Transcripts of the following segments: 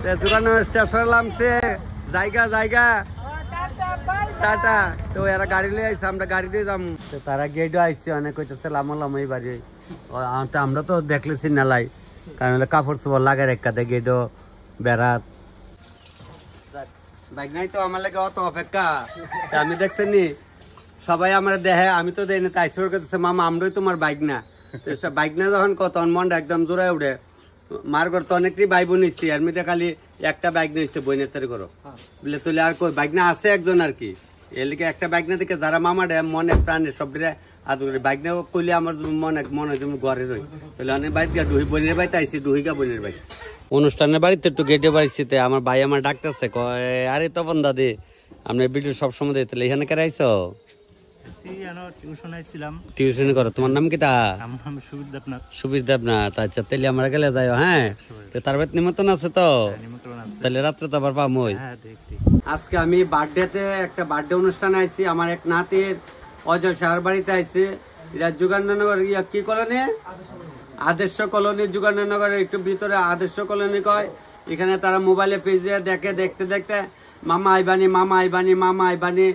দোকানে স্টেশন নামছে জায়গা জায়গা টাটা। তো এরা গাড়ি লিয়ে আইছে, আমরা গাড়ি দিয়ে যাবো। তারা গেটও আইসছে, অনেক কইতেছে লামালাম এই বাড়ি। আমরা তো দেখলেছি নালাই, কারণ কাপড় চোপড় লাগার একাতে গেটও বেড়াত বাইক নাই। তো আমার লাগে অত অপেক্ষা আমি দেখছি নি সবাই আমার দেহে, আমি তো দেয় না। তাই সর করতেছে মামা আমরাই তোমার বাইক না। বাইক না যখন কত মনটা একদম জোড়ায় উঠে। মার ঘর তো অনেকটি ভাই বোন নিচ্ছি, এর মধ্যে খালি একটা বাইক নিচ্ছে বইনের তারি করো বলে তুলে। আর কই বাইক না আছে একজন আর কি, এলিকে একটা বাইক না দেখে যারা মামা ডে মনে প্রাণে সব আদর করে বাইক না কইলে আমার মনে মনে যেমন ঘরে রই। তাহলে অনেক বাইক গা ডুহি বোনের বাড়িতে আইসি, ডুহিকা বোনের বাড়ি অনুষ্ঠানের বাড়িতে একটু গেটে বাড়িতে আমার ভাই আমার ডাকতেছে, কয় আরে তপন দাদি আপনার ভিডিও সবসময় দিতে এখানে কেন আইসো? টিউশন করো। তোমার নাম কিটা? সুবীর দেবনাথ। আচ্ছা তাহলে আমরা গেলে যাই। হ্যাঁ তার বাড়িতে নিমন্ত্রণ আছে তো, তাহলে রাত্রে তো আবার পাবো। আজকে আমি বার্থডেতে একটা বার্থডে অনুষ্ঠানে আইছি। আমার এক নাতির অজয় শাহর বাড়িতে আইছি। এটা যুগান্তনগর কি কলোনি? আদর্শ কলোনি। যুগান্তনগরের একটু ভিতরে আদর্শ কলোনি কয়। এখানে তারা মোবাইলে পেজে দেখে, দেখতে দেখতে মামা আইবানি মামা আইবানি মামা আইবানি।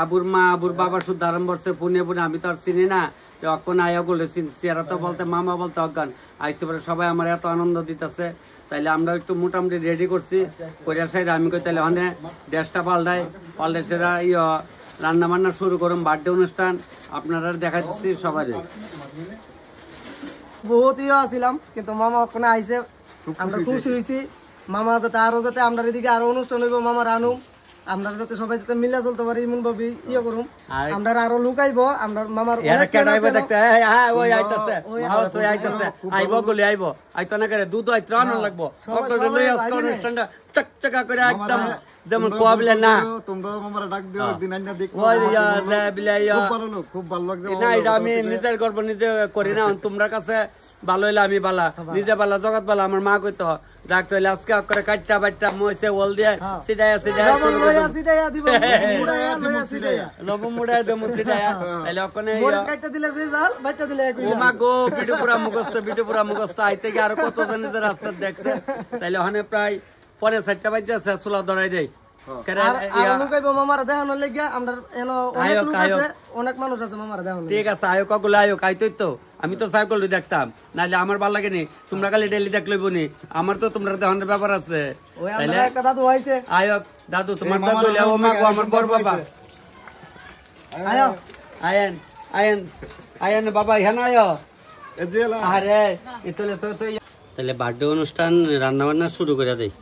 আবুর মা আবুর বাবা শুধু আরম্ভ করছে পুনে পুনে। আমি তো আর চিনি না, অক্ষণ আয়া বলে চেহারা তো বলতে মামা বলতে অজ্ঞান আইসে পরে সবাই আমার এত আনন্দ দিতেছে। তাইলে আমরা একটু মোটামুটি রেডি করছি কোরিয়ার সাইড। আমি কই তাহলে অনেক ড্রেসটা পাল্টাই সেটা রান্না বান্না শুরু করুন। বার্থডে অনুষ্ঠান আপনারা দেখা দিচ্ছি সবাই। বহুত ছিলাম কিন্তু মামা ওখানে আইসে, আমরা খুশি হয়েছি। মামা যাতে আরো যাতে আমরা এদিকে আরো অনুষ্ঠান হইব, মামার আনুম আমরা যাতে সবাই যাতে মিলা চলতে পারি এমন ভাবে করুম। আমরা আরো লুক আইব, আমরা মামার দুধ আনন্দ লাগবো অনুষ্ঠানটা চকচকা করে একদম যেমন কোয়াবলে না। আমি নিজের গর্ব নিজে করি না, তোমরা কাছে ভালো হইলে আমি বালা, নিজে বালা জগৎ বালা। আমার মা কইতো রাখতে হইলে আজকে করে কাটটা বাটটা মইছে ওল দিয়ে সিটাইয়া সিটাইয়া লবণ মুড়াই দেবো সিটাইয়া। তাইলে ওখানে ও মা গো বিটু পুরা মুখস্থ আইতে গিয়ে আরো কতজন নিজের রাস্তা দেখছে। তাইলে ওখানে প্রায় 5:30 বাজছে, চুলা ধরাই দেয়। ঠিক আছে আয়োক গুলো আয়োক আইতই তো। আমি তো সাইকেল দেখতাম, নাহলে আমার ভালো লাগেনি। তোমরা খালি ডেলি দেখলে বনি, আমার তো তোমরা দেখানোর ব্যাপার আছে। আয়োক দাদু তোমার দাদু আমার বড় বাবা আয়েন আয়েন আয়েন বাবা এখানে আয়ো। আরে তাহলে বার্থডে অনুষ্ঠান রান্না বান্না শুরু করে দেয়।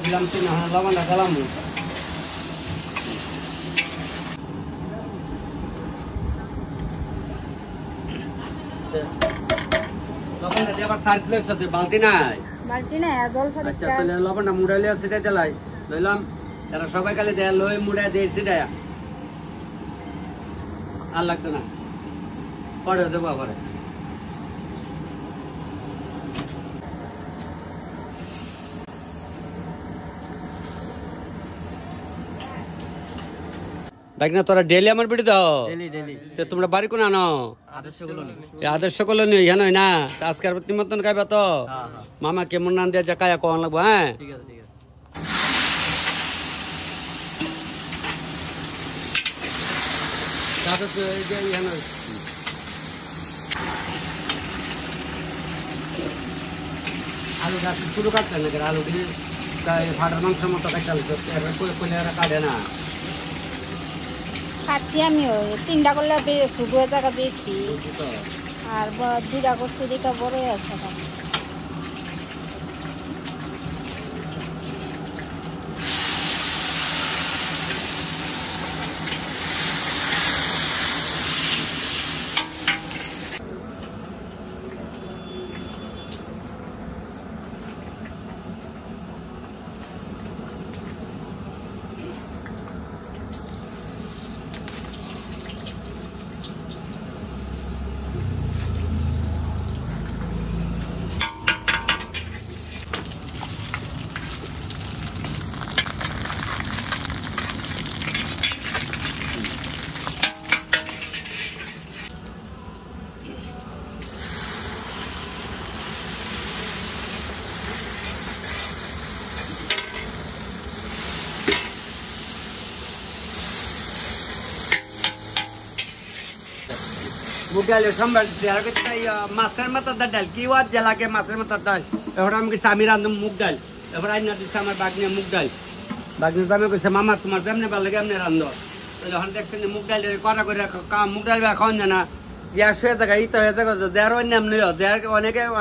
দিলাম লবণটা খেলাম। বালতি নাই, আচ্ছা তাহলে লবণটা মুড়াইলে সেটাই দিলাই লইলাম। তারা সবাই খালি দেয় লই মুড়াই দিয়ে সেটাই আর লাগতো না, পরে দেবো পরে। দেখ না তোরা ডেলি আমার বিড়ি দাও, তোমরা বাড়ি কোন আনো? আদর্শ কলোনি এখানে না। আজকের নিমন্ত্রণ খাইবা তো? মামা কেমন নাম দিয়ে কায়া কন লাগবো। হ্যাঁ আলু গাছ শুরু কাটতে না, আলু দিয়ে ফাটার মাংসের মতো কাটে না। খাচ্ছি আমিও, 3টা করলে শুধু টাকা বেশি, আর 2টা করছি দিকে বড় আছে। মুগ ডাল সম্বার মাছের মাথার ডাল কি ওয়াজ জেলাকে মাছের মাথার ডাল এবার আমি কিছু আমি রান্ধব মুগ ডাল এবার আইনা দিচ্ছে আমার বাগনিয়া মুগ ডাল বাগনির দামে কইছে মামা তোমার যেমনি ভালো লাগে এমনি রান্ধ যখন দেখছেন মুগ ডাল করা করে মুগ ডাল খাওয়ান যায় না গ্যাস হয়ে জায়গা ইতো হয়ে জায়গা দেড় অন্যাম নয় দেড়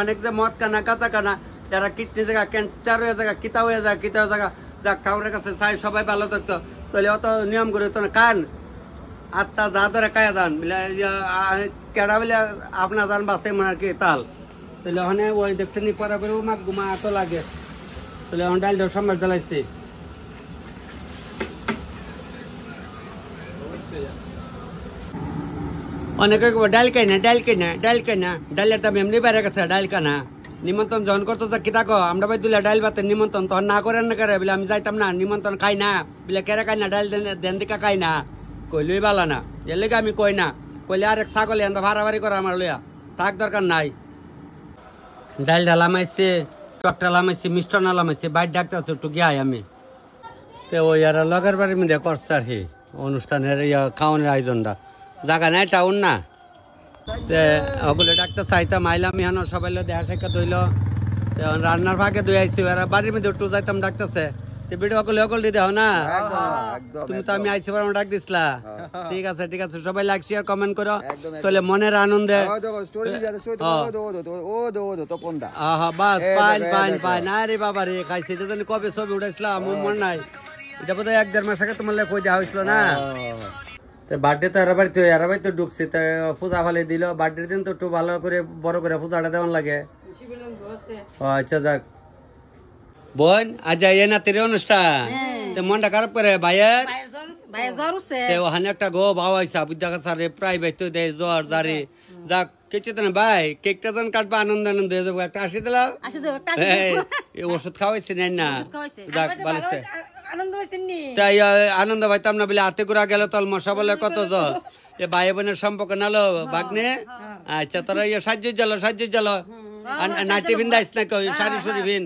অনেক যে মদ কানা কাঁচা কানা যারা কিডনি জায়গা ক্যান্সার হয়ে জায়গা কিতা হয়ে যায় কিতা জায়গা যা কাউরের কাছে চাই সবাই ভালো থাকতো তাহলে অত নিয়ম করে তো কান আত্মা যা ধরে কায়া যান বলে কেডা বলে আপনার যান বাসে মনে কি তাল তাহলে ওখানে ওই দেখছেন পরা করে মাক ঘুমা এত লাগে তাহলে এখন ডাল সম্বার জ্বালাইছে অনেকে ডাল কেনা ডালের দাম এমনি বেড়ে গেছে ডাল কেনা নিমন্ত্রণ যখন করতো কিতা কো আমরা ভাই দিলে ডাল ভাতের নিমন্ত্রণ তখন না করেন না করে বলে আমি যাইতাম না নিমন্ত্রণ খাই না বলে কেরে খাই না ডাল দেন দিকা খাই না কইলই বালা না এর লেগে আমি কই না কইলে আরেক ছাগলে এত ভাড়াভাড়ি করে আমার লইয়া থাক দরকার নাই ডাল ঢালামাইছে টকটা লামাইছে মিষ্টান্ন লামাইছে বাইর ডাক্তার একটু গিয়াই আমি তো ওই আর লগের বাড়ির মধ্যে করছে আর কি অনুষ্ঠানের খাওয়ানোর আয়োজনটা জায়গা নাই টাউন না ওগুলো ডাক্তার চাইতাম আইলাম এখন সবাই দেখা সাক্ষাৎ হইল রান্নার ফাঁকে দুই আইসি বাড়ির মধ্যে একটু যাইতাম ডাকতেছে ভিডিও অকল দিয়ে দাও না তুমি তো আমি আইসি আমার ডাক দিসলা ঠিক আছে সবাই লাইক শেয়ার কমেন্ট করো তাহলে মনের আনন্দে বাস পাইন না রে বাবা রে খাইছে কবে ছবি উঠাইছিলাম আমার মনে নাই এটা বোধ হয় 1-1.5 মাস আগে তোমার কই দেওয়া হয়েছিল না বার্থডে তো এরা বাড়িতে ঢুকছে পূজা ফালে দিল বার্থডে দিন তো একটু ভালো করে বড় করে পূজাটা দেওয়ান লাগে আচ্ছা যাক বোন আজ এ নাতির অনুষ্ঠান মনটা খারাপ করে ভাইয়ের ওখানে একটা গো ভাও আইসা বুঝা সারে প্রাইভেট তো দেয় জ্বর জারি যাক কিছু তো না ভাই কেকটা যখন কাটবা আনন্দ হয়ে যাবো একটা আসি দিলাম ওষুধ খাওয়াইছি না যাক ভালো তাই আনন্দ পাইতাম না বলে হাতে ঘুরা গেল তল মশা বলে কত জ্বর এ ভাই বোনের সম্পর্ক নালো বাগনে আচ্ছা তোরা সাহায্য জ্বালো নাটি ভিন দাইস না কেউ সারি সুরি ভিন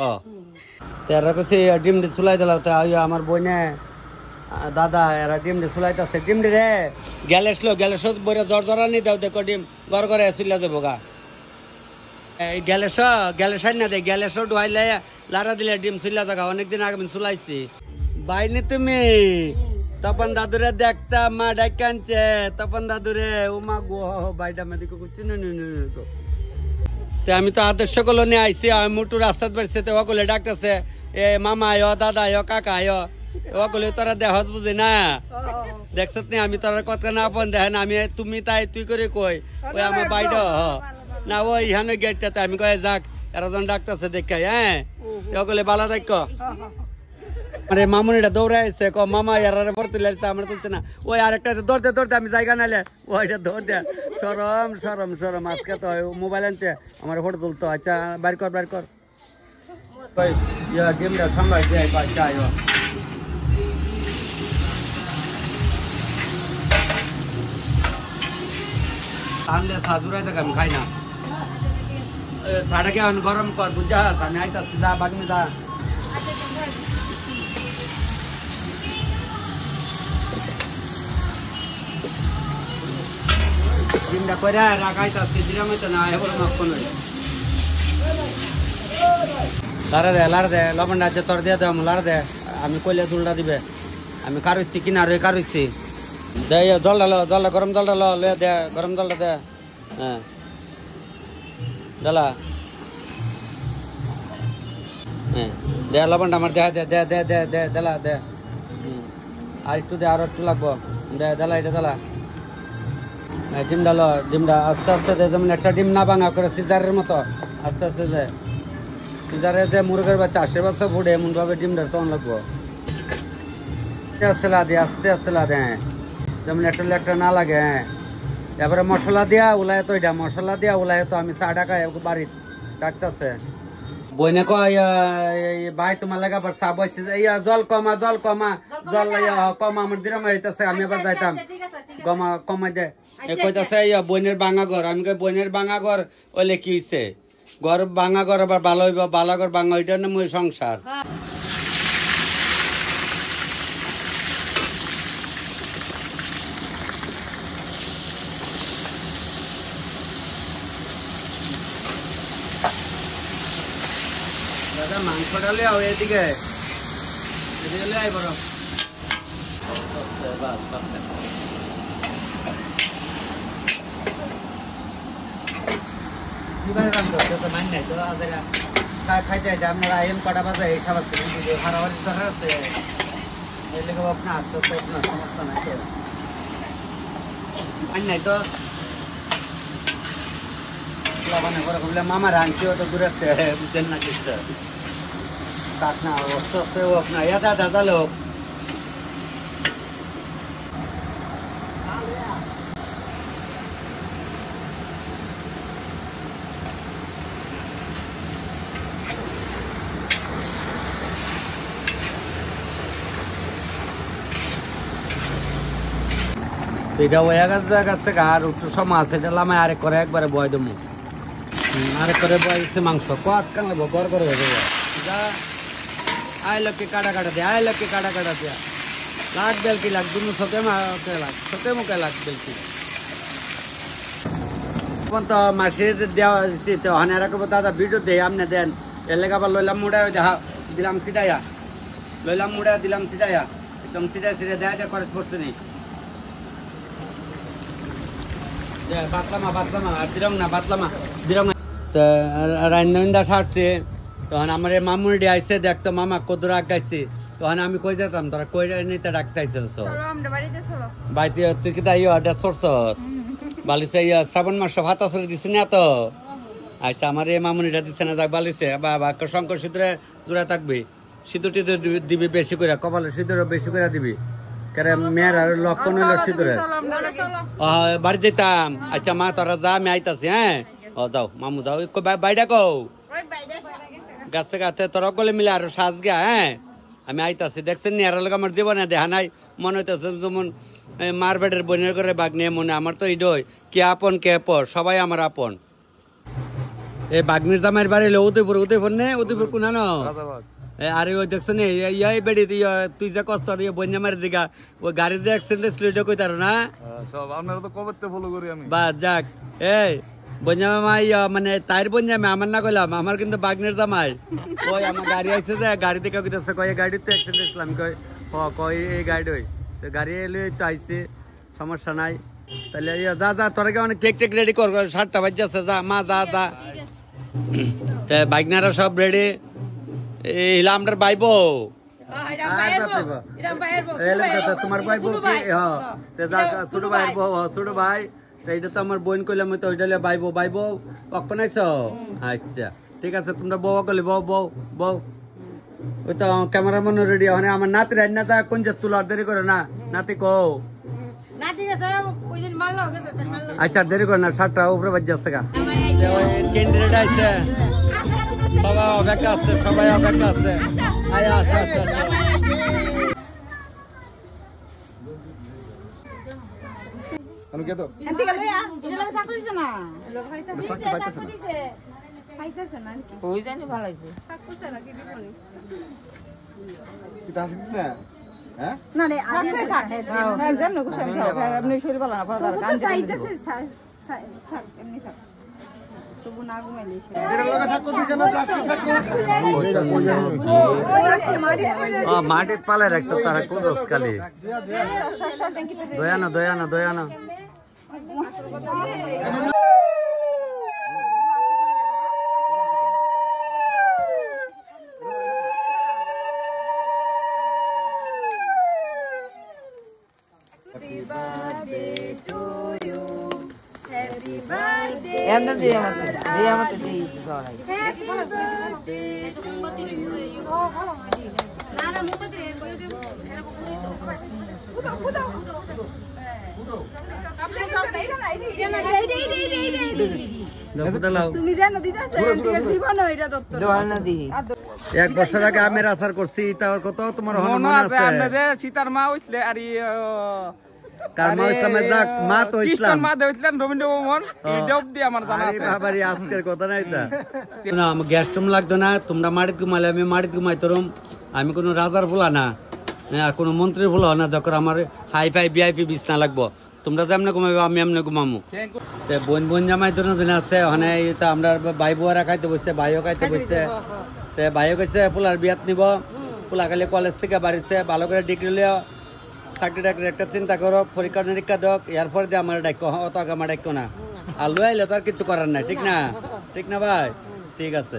ও তেরা কাছে ডিম দিয়ে চুলাই দিল আমার বইনে দাদা এরা ডিম দিয়ে চুলাইতেছে ডিম রে গ্যালেস বইরে জ্বরানি দাও দেখো ডিম ঘরে চুলা যাবো গা গ্যালেস না দে গ্যালেস ডুয়াইলে লারা দিলে ডিম চুলা জায়গা অনেকদিন আগে আমি চুলাইছি বাইনি তুমি তপন দাদুরে দেখতাম মা ডাকানছে তপন দাদুরে উমা গো বাইটা মেদিকে করছি আমি তো আদর্শ গুলো নিয়ে আইসি আমি মোটু রাস্তাত বেরছে তো ওগুলো ডাকতেছে এ মামা আয়ো দাদা আয়ো কাকা আয়ো ওগুলো তোরা দেহজ বুঝি না দেখছত নি আমি তোর কথা না আপন দেখেন আমি তুমি তাই তুই করে কই ওই আমার বাইটা না ওই ইহানো গেটটাতে আমি কয়ে যাক এরা যখন ডাকতেছে দেখে হ্যাঁ ওগুলো বালা দেখ আরে মামুনিটা দৌড়াইছে ক মামা এরারে ভর্তি লাগছে আমরা তুলছে না ওই আরেকটা দৌড়তে আমি জায়গা নাইলে ওইটা দৌড় দে সরম আজকে তো মোবাইল আনতে আমার ফটো তুলতো আচ্ছা বাইর কর ডিমটা সামলাই দিয়ে চাই আনলে সাজুরাই দেখ আমি খাই না সাড়ে গরম কর বুঝা আমি আইতাছি যা বাগনি যা ডিমটা করে রাখাইতাছি দিলাম তো না এবার মাখন লাড়া দে লবণটা আছে তোর দিয়ে দেব লাড়া দে আমি কইলে দুলটা দিবে আমি কারুচ্ছি কিনা রে কারুচ্ছি দে জলটা গরম জলটা লে দে গরম জলটা দে হ্যাঁ জ্বালা হ্যাঁ দে লবণটা আমার দে দেলা দে আর একটু দে আর একটু লাগবো দেলা এটা দেলা ডিমটা আস্তে আস্তে দে যেমন একটা ডিম না ভাঙা করে সিজারের মতো আস্তে আস্তে দে সিজারে যে মুরগের বাচ্চা 8 বাচ্চা ফুটে এমন ভাবে ডিমটা তখন লাগবো আস্তে আস্তে লা দে যেমন একটা না লাগে হ্যাঁ এবারে মশলা দিয়া উলাই তো এটা মশলা দিয়া উলাই তো আমি 100 টাকা বাড়ির ডাকতেছে বইনে কয় ভাই তোমার লাগা আবার চা বইছে জল কমা জল কমা আমার দিরাম হইতেছে আমি আবার যাইতাম কমাই দে কইতাছে বইনের ভাঙা ঘর আমি কই বইনের ভাঙা ঘর ওইলে কি হইছে ঘর ভাঙা ঘর আবার ভালো হইব ভালো ঘর ভাঙা ওইটা না মই সংসার দাদা মাংসটা লিয়াও এদিকে এদিকে লিয়াই বড় কিভাবে রান্না করতে মান নাই তো খাইতে আপনারা আইন কটা বাজে এই খাবার হারাবাড়ি দরকার আছে এই লেগে আপনার আসতে আপনার সমস্যা নাই মান নাই তো মামা রাঁধছি তো দূরে বুঝছেন না কিছু কাক না অস্তে আপনার ইয়া দাদা লোক এটা ওয়া গাছ আর একটু সময় আছে এটা লামায় আরেক করে একবারে বয় দেবো আরেক করে বয় দিচ্ছে মাংস কত কান লাগবো গড় করে হয়ে যাবে আই লোককে কাটা কাটা দিয়ে আই লোককে কাটা কাটা দিয়া লাখ বেলকি লাখ দুনো ছোকে মুখে লাখ বেলকি তো মাসির দেওয়া তো হানে রাখবো দাদা ভিডিও দেয় আপনি দেন এর লেগে আবার লইলাম মুড়া দিলাম সিটাইয়া লইলাম মুড়া দিলাম সিটাইয়া একদম সিটাই দেয়া দেয় খরচ পড়ছে নি রান্না সারছে তখন আমার মামুনি আইসে দেখতো মামা কদুর আগাইছে তখন আমি কই যেতাম তোরা কই নিতে ডাকতেছে বাড়িতে তুই কি তাই সরস বালিছে শ্রাবণ মাস ভাত আসলে দিছে না তো আচ্ছা আমার এই মামুনিটা দিচ্ছে না যাক বালিছে বা শঙ্কর সিঁদুরে জোড়া থাকবে সিঁদুর টিঁদুর দিবি বেশি করে কপালে সিঁদুর বেশি করে দিবি মেয়ের আর লক্ষণ হইল সিঁদুরে বাড়ি যেতাম আচ্ছা মা তোরা যা আমি আইতাছি হ্যাঁ ও যাও মামু যাও বাইডা কও গাছে গাছে তোরা গলে মিলে আরো সাজ গা হ্যাঁ আমি আইতাছি দেখছেন নি আর আমার জীবনে দেখা নাই মনে হইতেছে যেমন মার বেটের বোনের করে বাঘ নিয়ে মনে আমার তো ইডই কে আপন কে পর সবাই আমার আপন এই বাঘনির জামাইয়ের বাড়ি হলো উদয়পুর নে উদয়পুর কোনানো আরে ওই দেখছো এই বেড়ি তুই যে কষ্ট বন্যামার জিগা ওই গাড়ি যে অ্যাক্সিডেন্ট ছিল এটা কইতারো না আপনারা তো কবে ফলো করি আমি বা যাক এই বন্যামা মানে তাইর বন্যামা আমার না কইলাম আমার কিন্তু বাগনের জামাই ওই আমার গাড়ি আইছে যে গাড়ি থেকে কইতাছে কয় গাড়িতে অ্যাক্সিডেন্ট ইসলাম কয় এই গাড়ি ওই তো গাড়ি এলে তো আইছে সমস্যা নাই তাহলে যা তোরা কে অনেক কেক টেক রেডি কর 7টা বাজে আছে যা মা যা বাইকনারা সব রেডি আমরার বাইবো তোমার বাইবো ছোট ভাই ছোট ভাই এইটা তো আমার বোন কইলাম তো ওইটা বাইবো কখন আইছ আচ্ছা ঠিক আছে তোমরা বউ কলে বউ ওই তো ক্যামেরা মনে রেডি মানে আমার নাতি রান্না যা কোন যে তুলার দেরি করে না নাতি কও আচ্ছা দেরি করে না 7টা উপরে বাজে আছে গা ক্যান্ডিডেট আইছে সবাই অপেক্ষা আছে আয়া আচ্ছা আমি কে তো ওই জানি ভালো হইছে কি তা আসিস না হ্যাঁ না না আগে থাকে না জানো কিছু আমি আপনি শরীর ভালো না পড়া দরকার চাইতেছে থাক এমনি থাক তবু না ঘুমাইলে এর লগে থাকো দিছ না মাটিত পালে রাখছো তারা কোদস খালি দয়ানা তুমি জানো দিতাছে জীবন এটা দত্ত এক বছর আগে আমের আচার করছি তার কত তোমার মনে আছে আপনাদের সীতার মা হইছিলে আর কার মা ইসলামের যাক মা তো ইসলাম মা হইছিলেন রবীন্দ্র ভবন এইটাও দি আমার জানা আছে বাবারি আজকের কথা নাই তা না আমার গ্যাস টুম লাগতো না তোমরা মাটিত ঘুমাইলে আমি মাটিত ঘুমাইতরম আমি কোনো রাজার ফুলা না কোনো মন্ত্রীর ফুলা না যখন আমার হাই ফাই ভিআইপি বিছনা লাগবো তোমরা যেমন ঘুমাবে আমি এমনি ঘুমামু বোন বোন জামাই দুজন আছে ওখানে তো আমরা ভাই বোয়ারা খাইতে বসছে ভাইও খাইতে বসছে ভাইও কইছে পোলার বিয়াত নিব পোলা খালি কলেজ থেকে বাড়িছে ভালো করে ডিগ্রি লিও চাকরি টাকরি একটা চিন্তা করো পরীক্ষা নিরীক্ষা দেখ এরপর দিয়ে আমার ডাক্য অত আগে আমার ডাক্য না আর লুই আইলে তো আর কিছু করার নাই ঠিক না ভাই ঠিক আছে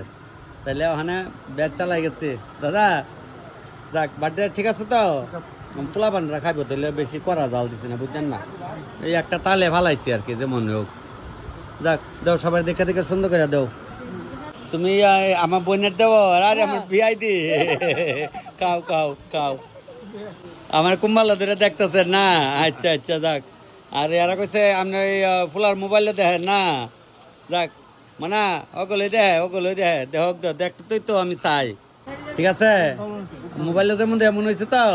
তাহলে ওখানে ব্যাগ চালাই গেছি দাদা যাক বার্থডে ঠিক আছে তো পোলা বানরা খাইব তাহলে বেশি করা জাল দিছে না বুঝছেন না এই একটা তালে ভালাইছি আর কি যেমন হোক যাক দাও সবাই দেখে দেখে সুন্দর করে দাও তুমি আমার বোনের দেবো আরে আমার বিয়াই দি খাও খাও খাও আমার কুম্বালা ধরে দেখতেছে না আচ্ছা আচ্ছা যাক আর এরা কইছে আপনার ফুলার মোবাইলে দেখে না যাক মানে ওগুলো দেহে দেখতেই তো আমি চাই ঠিক আছে মোবাইলে যেমন এমন হয়েছে তো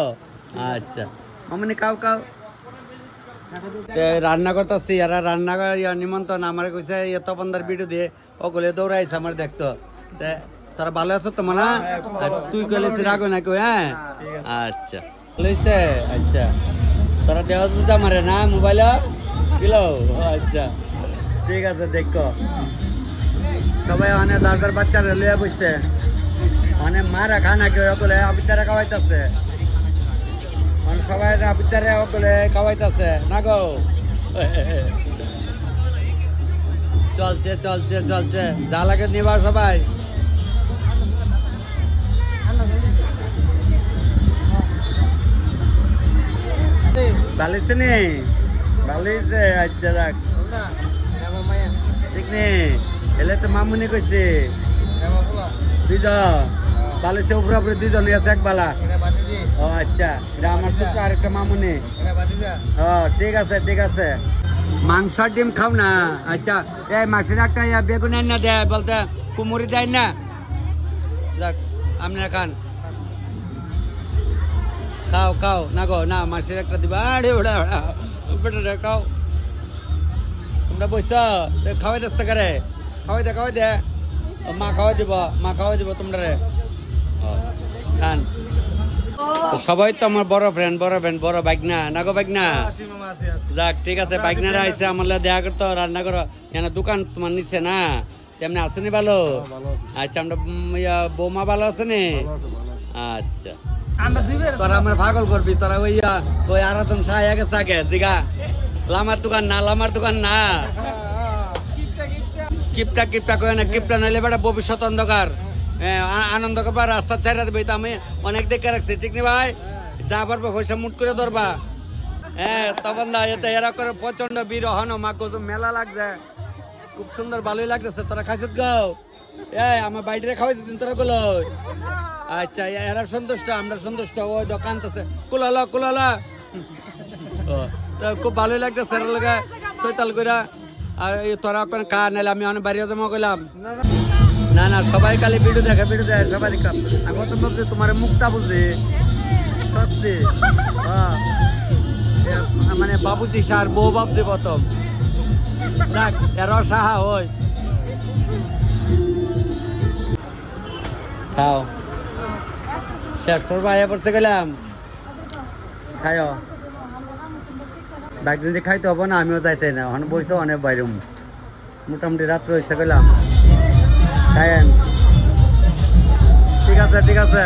আচ্ছা মানে খাও খাও রান্না করতেছি এরা রান্না নিমন্ত্রণ আমার কইছে তপনদার ভিডিও দিয়ে ওগুলো দৌড়াইছে আমার দেখতো তারা ভালো আছো তো মানে তুই কইলেছি রাখো না কই হ্যাঁ আচ্ছা লইছে আচ্ছা তারা দেওয়া বুঝা মারে না মোবাইল কিলো আচ্ছা ঠিক আছে দেখো সবাই অনেক দরকার বাচ্চারা লইয়া বসছে অনেক মারা খানা কেউ বলে আবিদারা খাওয়াইতেছে সবাই আবিদারে বলে খাওয়াইতেছে না গো চলছে চলছে চলছে যা লাগে নিবা সবাই ভালোছে নি ভালোছে আচ্ছা রাখ ঠিক নেই এলে তো মামুনি কইছে দুইজন ভালোছে উপরে উপরে দুইজন আছে এক বালা ও আচ্ছা এটা আমার ছোট আরেকটা মামুনি ও ঠিক আছে ঠিক আছে মাংস ডিম খাও না আচ্ছা এই মাছের একটা বেগুন না দেয় বলতে কুমুরি দেয় না যাক আপনারা খান খাও খাও না গো না মাছের একটা দিবা আরে ওড়া বেটা খাও তোমরা বইছো খাওয়াই দস্ত করে খাওয়াই দে মা খাওয়াই দিব তোমরা রে খান সবাই তো আমার বড় ফ্রেন্ড বড় বাইকনা না গো বাইকনা যাক ঠিক আছে বাইকনারা আইসে আমার দেখা করতো রান্না করো এখানে দোকান তোমার নিচ্ছে না তেমনি আসেনি ভালো আচ্ছা আমরা বৌমা ভালো আছে নি আচ্ছা তোরা আমার পাগল করবি তোরা ওই আরাধন সাহেব গেছে আগে জিগা লামার দোকান না কিপটা কয়ে না কিপটা নাইলে বেটা ভবিষ্যৎ অন্ধকার আনন্দ করবা রাস্তা ছেড়ে দেবে আমি অনেক দেখে রাখছি ঠিক নি ভাই যা পারবো পয়সা মুট করে ধরবা হ্যাঁ তখন না এতে এরা করে প্রচন্ড বীর হন মা কত মেলা লাগছে খুব সুন্দর ভালোই লাগতেছে তোরা খাইছিস গাও আমার বাইরে খাওয়াইছি তোরা গুলো আচ্ছা এরা সন্তুষ্ট আমরা সন্তুষ্ট ওই দোকান আছে কুলালা তো খুব ভালোই লাগতেছে এর লগে চৈতাল কইরা তোরা ওখানে খা নাইলে আমি অনেক বাইরে জমা করলাম না সবাই খালি ভিডিও দেখে সবাই দেখাম আমি তো ভাবছি তোমার মুখটা বুঝি সত্যি মানে বাবুজি সার বউ ভাবছি প্রথম দেখ এরা সাহা ওই খাও শেষ করবো আয়া পড়তে গেলাম খাও বাইক যদি খাইতে হবো না আমিও যাইতে না ওখানে বসে অনেক বাইরে মোটামুটি রাত্রে হয়েছে গেলাম খায়েন ঠিক আছে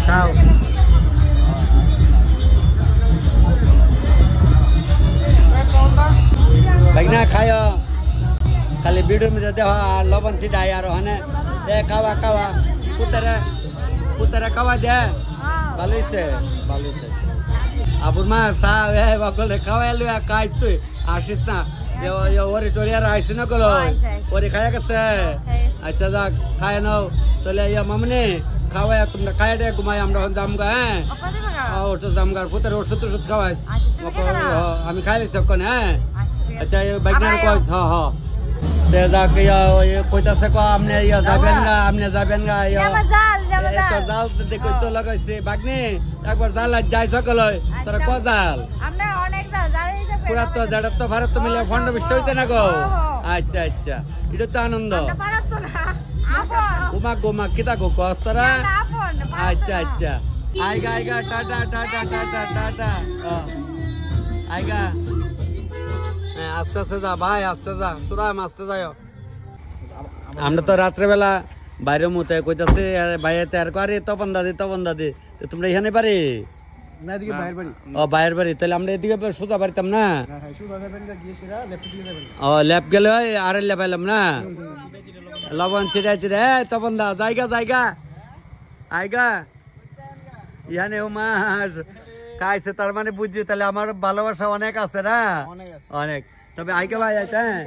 খাও বাইনা খায় খালি ভিডিওর মধ্যে দেওয়া আর লবণ ছিটাই আর ওখানে খাওয়া পুতারা খাওয়া দে ভালোইছে আবুর মা চা বলে খাওয়াই লুয়া খাইস তুই আসিস না ওরে টোরিয়ার আইসি না গেল ওরে খাইয়া গেছে আচ্ছা যাক খায় নাও তাহলে মামনি খাওয়াই তোমরা খাইয়া দে ঘুমাই আমরা জামগা হ্যাঁ ওটা জামগার পুতার ওষুধ খাওয়াই আমি খাই লিছি ওখানে হ্যাঁ আচ্ছা বাইকনার কইস হ্যাঁ যাক কইতাছে আপনি যাবেন গা জাল দেখো তো লাগাইছে বাগনি একবার জাল যাই সকল তোরা ক জাল পুরা তো জাড়া তো ভারত তো মিলে ফন্ড বিষ্ট হইতে না গো আচ্ছা এটা তো আনন্দ গোমা কিতা গো কস তোরা আচ্ছা আইগা টাটা আইগা হ্যাঁ আস্তে আস্তে যা ভাই, আস্তে যা, সুরাম আস্তে যাও। আমরা তো রাত্রেবেলা বাইরে মুতে কইতাছে বাইরে আর করে তপন দাদি তোমরা এখানে পারি না এদিকে বাইরের বাড়ি। ও বাইরের বাড়ি, তাহলে আমরা এদিকে সোজা পারিতাম না। হ্যাঁ হ্যাঁ শুধু যাবেন গিয়ে সেরা লেফট দিয়ে যাবেন। ও ল্যাপ গেলে আর লেপাইলাম না লবণ চিড়াই চিড়াই তপন দা জায়গা আইগা ইহানে ও মাছ খাইছে, তার মানে বুঝছি তাহলে আমার ভালোবাসা অনেক আছে না, অনেক। তবে আইগা ভাই, হ্যাঁ।